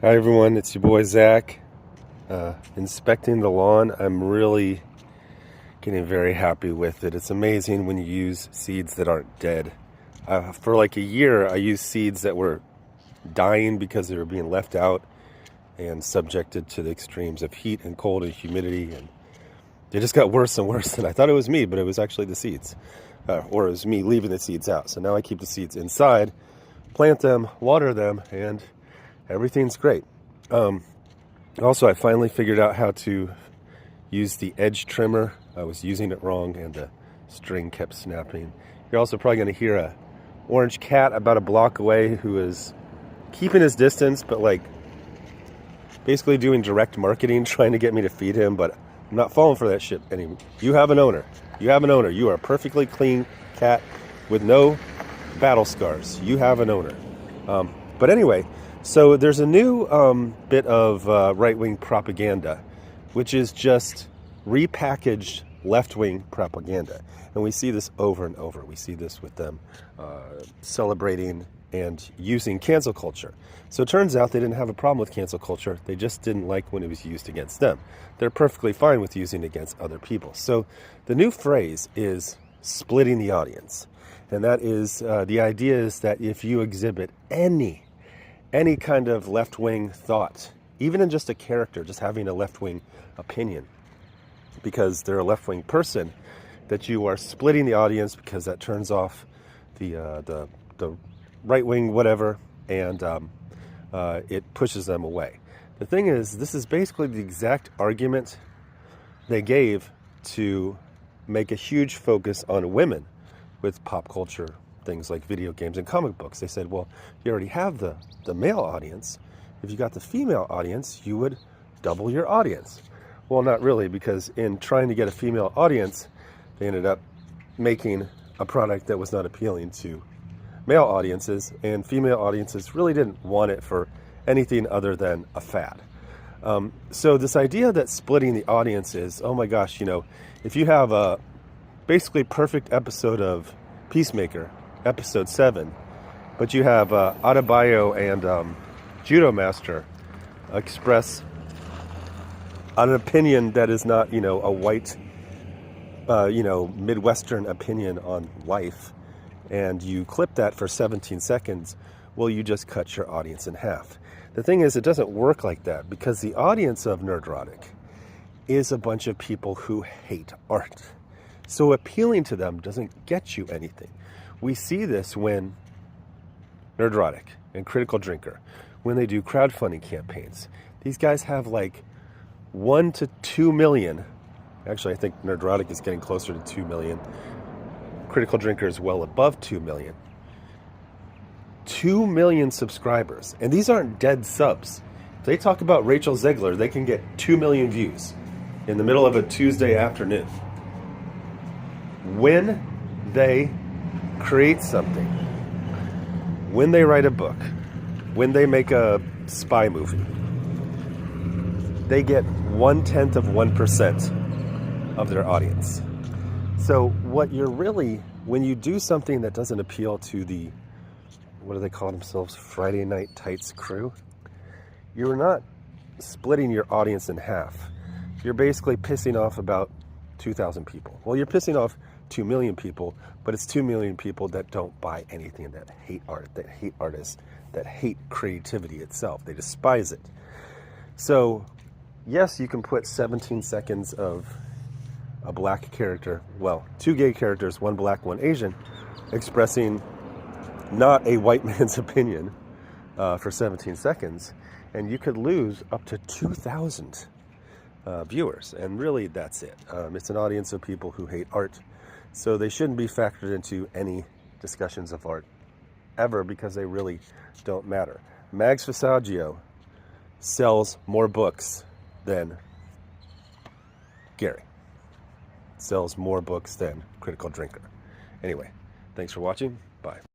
Hi everyone, it's your boy Zach. Inspecting the lawn. I'm really getting very happy with it. It's amazing when you use seeds that aren't dead. For like a year, I used seeds that were dying because they were being left out and subjected to the extremes of heat and cold and humidity, and they just got worse and worse. And I thought it was me, but it was actually the seeds, or it was me leaving the seeds out. So now I keep the seeds inside, plant them, water them, and everything's great. Also, I finally figured out how to use the edge trimmer. I was using it wrong and the string kept snapping. You're also probably going to hear a orange cat about a block away who is keeping his distance, but like basically doing direct marketing, trying to get me to feed him, but I'm not falling for that shit anymore. You have an owner. You have an owner. You are a perfectly clean cat with no battle scars. You have an owner. But anyway, so there's a new bit of right-wing propaganda, which is just repackaged left-wing propaganda. And we see this over and over. We see this with them celebrating and using cancel culture. So it turns out they didn't have a problem with cancel culture. They just didn't like when it was used against them. They're perfectly fine with using it against other people. So the new phrase is splitting the audience. And that is, the idea is that if you exhibit any kind of left-wing thought, even in just a character, just having a left-wing opinion, because they're a left-wing person, that you are splitting the audience because that turns off the right-wing whatever, and it pushes them away. The thing is, this is basically the exact argument they gave to make a huge focus on women with pop culture things like video games and comic books. They said, well, you already have the male audience. If you got the female audience, you would double your audience. Well, not really, because in trying to get a female audience, they ended up making a product that was not appealing to male audiences, and female audiences really didn't want it for anything other than a fad. So this idea that splitting the audience is, oh my gosh, if you have a basically perfect episode of Peacemaker, episode 7, but you have Adebayo and Judo Master express an opinion that is not, a white, Midwestern opinion on life, and you clip that for 17 seconds, well, you just cut your audience in half. The thing is, it doesn't work like that, because the audience of Nerdrotic is a bunch of people who hate art. So appealing to them doesn't get you anything. We see this when Nerdrotic and Critical Drinker, when they do crowdfunding campaigns. These guys have like 1 to 2 million. Actually, I think Nerdrotic is getting closer to 2 million. Critical Drinker is well above 2 million. 2 million subscribers. And these aren't dead subs. If they talk about Rachel Zegler, they can get 2 million views in the middle of a Tuesday afternoon. When they create something, when they write a book, when they make a spy movie, they get 0.1% of their audience. So what you're really, when you do something that doesn't appeal to the, what do they call themselves, Friday Night Tights crew, you're not splitting your audience in half. You're basically pissing off about 2,000 people. Well, you're pissing off 2 million people, but it's 2 million people that don't buy anything, that hate art, that hate artists, that hate creativity itself. They despise it. So, yes, you can put 17 seconds of a black character, well, 2 gay characters, 1 black, 1 Asian, expressing not a white man's opinion for 17 seconds, and you could lose up to 2,000 viewers, and really that's it. It's an audience of people who hate art, so they shouldn't be factored into any discussions of art ever, because they really don't matter. Mags Visaggio sells more books than Gary. Sells more books than Critical Drinker. Anyway, thanks for watching. Bye.